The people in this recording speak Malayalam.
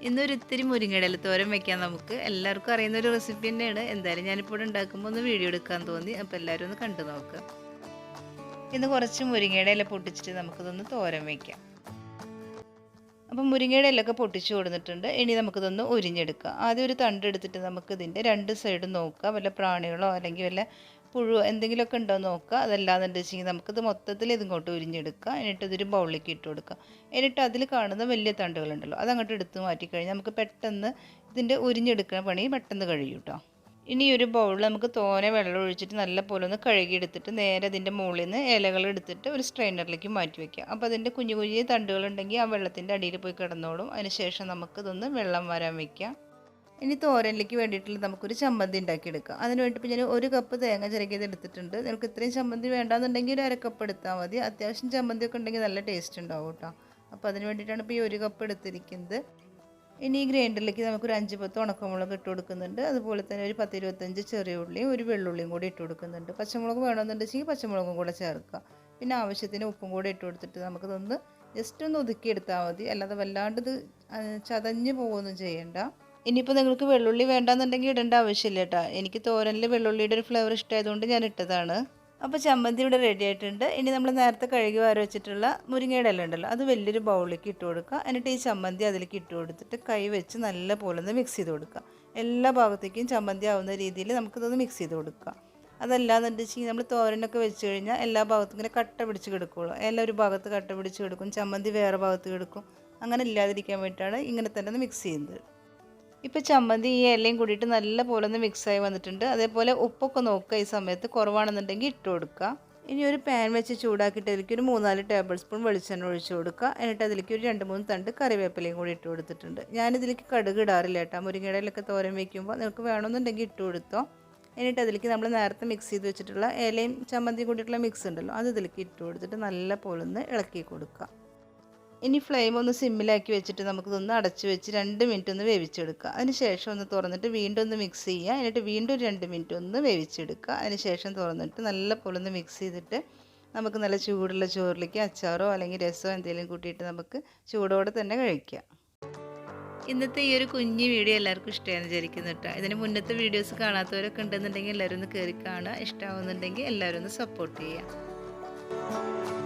ഇന്നൊരു ഇത്തിരി മുരിങ്ങയുടെ ഇല തോരൻ വെക്കാൻ നമുക്ക് എല്ലാവർക്കും അറിയുന്ന ഒരു റെസിപ്പി തന്നെയാണ്. എന്തായാലും ഞാനിപ്പോൾ ഇവിടെ ഉണ്ടാക്കുമ്പോൾ ഒന്ന് വീഡിയോ എടുക്കാൻ തോന്നി. അപ്പോൾ എല്ലാവരും ഒന്ന് കണ്ടു നോക്കുക. ഇന്ന് കുറച്ച് മുരിങ്ങയുടെ ഇല പൊട്ടിച്ചിട്ട് നമുക്കിതൊന്ന് തോരൻ വയ്ക്കാം. അപ്പം മുരിങ്ങയുടെ ഇലയൊക്കെ പൊട്ടിച്ച് കൊടുത്തിട്ടുണ്ട്. ഇനി നമുക്കിതൊന്ന് ഉരിഞ്ഞെടുക്കാം. ആദ്യം ഒരു തണ്ട് എടുത്തിട്ട് നമുക്കിതിൻ്റെ രണ്ട് സൈഡും നോക്കുക. വല്ല പ്രാണികളോ അല്ലെങ്കിൽ വല്ല പുഴു എന്തെങ്കിലുമൊക്കെ ഉണ്ടോ എന്ന് നോക്കുക. അതല്ലാന്നുണ്ട് വെച്ചെങ്കിൽ നമുക്കിത് മൊത്തത്തിൽ ഇതിങ്ങോട്ട് ഉരിഞ്ഞെടുക്കുക. എന്നിട്ട് ഇതൊരു ബൗളിലേക്ക് ഇട്ട് കൊടുക്കുക. എന്നിട്ട് അതിൽ കാണുന്ന വലിയ തണ്ടുകളുണ്ടല്ലോ അതങ്ങോട്ട് എടുത്ത് മാറ്റിക്കഴിഞ്ഞാൽ നമുക്ക് പെട്ടെന്ന് ഇതിൻ്റെ ഉരിഞ്ഞെടുക്കുന്ന പണി പെട്ടെന്ന് കഴിയും കേട്ടോ. ഇനി ഒരു ബൗളിൽ നമുക്ക് തോനെ വെള്ളം ഒഴിച്ചിട്ട് നല്ല പോലെ ഒന്ന് കഴുകിയെടുത്തിട്ട് നേരെ അതിൻ്റെ മുകളിൽ നിന്ന് ഇലകൾ എടുത്തിട്ട് ഒരു സ്ട്രെയിനറിലേക്ക് മാറ്റി വയ്ക്കുക. അപ്പോൾ അതിൻ്റെ കുഞ്ഞു കുഞ്ഞു തണ്ടുകളുണ്ടെങ്കിൽ ആ വെള്ളത്തിൻ്റെ അടിയിൽ പോയി കിടന്നോളും. അതിനുശേഷം നമുക്കിതൊന്ന് വെള്ളം വരാൻ വയ്ക്കാം. ഇനി തോരനിലേക്ക് വേണ്ടിയിട്ടുള്ള നമുക്കൊരു ചമ്മന്തി ഉണ്ടാക്കിയെടുക്കാം. അതിന് വേണ്ടിയിട്ട് ഞാൻ ഒരു കപ്പ് തേങ്ങ ചിരകിയത് എടുത്തിട്ടുണ്ട്. നിങ്ങൾക്ക് ഇത്രയും ചമ്മന്തി വേണ്ടാന്നുണ്ടെങ്കിൽ ഒരു അരക്കപ്പ് എടുത്താൽ മതി. അത്യാവശ്യം ചമ്മന്തിയൊക്കെ ഉണ്ടെങ്കിൽ നല്ല ടേസ്റ്റ് ഉണ്ടാവും കേട്ടോ. അപ്പോൾ അതിന് വേണ്ടിയിട്ടാണ് ഇപ്പോൾ ഈ ഒരു കപ്പ് എടുത്തിരിക്കുന്നത്. ഇനി ഈ ഗ്രൈൻഡറിലേക്ക് നമുക്കൊരു 5-10 ഉണക്കമുളക് ഇട്ട് കൊടുക്കുന്നുണ്ട്. അതുപോലെ തന്നെ ഒരു 10-25 ചെറിയ ഉള്ളിയും ഒരു വെള്ളുള്ളിയും കൂടി ഇട്ട് കൊടുക്കുന്നുണ്ട്. പച്ചമുളക് വേണമെന്നുണ്ടെങ്കിൽ പച്ചമുളകും കൂടെ ചേർക്കുക. പിന്നെ ആവശ്യത്തിന് ഉപ്പും കൂടെ ഇട്ട് കൊടുത്തിട്ട് നമുക്കിതൊന്ന് ജസ്റ്റ് ഒന്ന് ഒതുക്കിയെടുത്താൽ മതി. അല്ലാതെ വല്ലാണ്ട് ഇത് ചതഞ്ഞ് പോകുകയൊന്നും ചെയ്യണ്ട. ഇനിയിപ്പോൾ നിങ്ങൾക്ക് വെള്ളുള്ളി വേണ്ടാന്നുണ്ടെങ്കിൽ ഇടേണ്ട ആവശ്യമില്ല കേട്ടോ. എനിക്ക് തോരനിൽ വെള്ളുള്ളിയുടെ ഒരു ഫ്ലേവർ ഇഷ്ടമായതുകൊണ്ട് ഞാൻ ഇട്ടതാണ്. അപ്പോൾ ചമ്മന്തി ഇവിടെ റെഡി ആയിട്ടുണ്ട്. ഇനി നമ്മൾ നേരത്തെ കഴുകി വാരി വെച്ചിട്ടുള്ള മുരിങ്ങയുടെ ഇല ഉണ്ടല്ലോ അത് വലിയൊരു ബൗളിലേക്ക് ഇട്ട് കൊടുക്കുക. എന്നിട്ട് ഈ ചമ്മന്തി അതിലേക്ക് ഇട്ട് കൊടുത്തിട്ട് കൈ വെച്ച് നല്ല പോലെ ഒന്ന് മിക്സ് ചെയ്ത് കൊടുക്കുക. എല്ലാ ഭാഗത്തേക്കും ചമ്മന്തി ആവുന്ന രീതിയിൽ നമുക്കിതൊന്ന് മിക്സ് ചെയ്ത് കൊടുക്കുക. അതല്ലാന്നുണ്ടെങ്കിൽ നമ്മൾ തോരനൊക്കെ വെച്ച് കഴിഞ്ഞാൽ എല്ലാ ഭാഗത്തും ഇങ്ങനെ കട്ട പിടിച്ച് കിടക്കുകയുള്ളൂ. എല്ലാ ഒരു ഭാഗത്ത് കട്ട പിടിച്ച് കിടക്കും, ചമ്മന്തി വേറെ ഭാഗത്ത് കിടക്കും. അങ്ങനെ ഇല്ലാതിരിക്കാൻ വേണ്ടിയിട്ടാണ് ഇങ്ങനെ തന്നെ ഒന്ന് മിക്സ് ചെയ്യുന്നത്. ഇപ്പോൾ ചമ്മന്തി ഈ ഇലയും കൂടിയിട്ട് നല്ല പോലെ ഒന്ന് മിക്സായി വന്നിട്ടുണ്ട്. അതേപോലെ ഉപ്പൊക്കെ നോക്കുക. ഈ സമയത്ത് കുറവാണെന്നുണ്ടെങ്കിൽ ഇട്ട് കൊടുക്കുക. ഇനി ഒരു പാൻ വെച്ച് ചൂടാക്കിയിട്ട് അതിലേക്ക് ഒരു 3-4 ടേബിൾ സ്പൂൺ വെളിച്ചെണ്ണ ഒഴിച്ച് കൊടുക്കുക. എന്നിട്ട് അതിലേക്ക് ഒരു 2-3 തണ്ട് കറിവേപ്പിലയും കൂടി ഇട്ട് കൊടുത്തിട്ടുണ്ട്. ഞാനിതിലേക്ക് കടുക് ഇടാറില്ല കേട്ടോ. മുരിങ്ങയിലൊക്കെ തോരൻ വയ്ക്കുമ്പോൾ നിങ്ങൾക്ക് വേണമെന്നുണ്ടെങ്കിൽ ഇട്ട് കൊടുത്തോ. എന്നിട്ട് അതിലേക്ക് നമ്മൾ നേരത്തെ മിക്സ് ചെയ്ത് വെച്ചിട്ടുള്ള ഇലയും ചമ്മന്തി കൂടിയിട്ടുള്ള മിക്സ് ഉണ്ടല്ലോ അത് ഇതിലേക്ക് ഇട്ട് കൊടുത്തിട്ട് നല്ല പോലെ ഒന്ന് ഇളക്കി കൊടുക്കുക. ഇനി ഫ്ലെയിം ഒന്ന് സിമ്മിലാക്കി വെച്ചിട്ട് നമുക്കിതൊന്ന് അടച്ച് വെച്ച് 2 മിനിറ്റ് ഒന്ന് വേവിച്ചെടുക്കുക. അതിന് ശേഷം ഒന്ന് തുറന്നിട്ട് വീണ്ടും ഒന്ന് മിക്സ് ചെയ്യുക. എന്നിട്ട് വീണ്ടും 2 മിനിറ്റ് ഒന്ന് വേവിച്ചെടുക്കുക. അതിന് ശേഷം തുറന്നിട്ട് നല്ല പോലെ ഒന്ന് മിക്സ് ചെയ്തിട്ട് നമുക്ക് നല്ല ചൂടുള്ള ചോറിലേക്ക് അച്ചാറോ അല്ലെങ്കിൽ രസമോ എന്തെങ്കിലും കൂട്ടിയിട്ട് നമുക്ക് ചൂടോടെ തന്നെ കഴിക്കാം. ഇന്നത്തെ ഈ ഒരു കുഞ്ഞു വീഡിയോ എല്ലാവർക്കും ഇഷ്ടമാണെന്ന് വിചാരിക്കുന്നു കേട്ടോ. ഇതിന് മുന്നത്തെ വീഡിയോസ് കാണാത്തവരൊക്കെ ഉണ്ടെന്നുണ്ടെങ്കിൽ എല്ലാവരും ഒന്ന് കയറി കാണുക. ഇഷ്ടമാവുന്നുണ്ടെങ്കിൽ എല്ലാവരും ഒന്ന് സപ്പോർട്ട് ചെയ്യുക.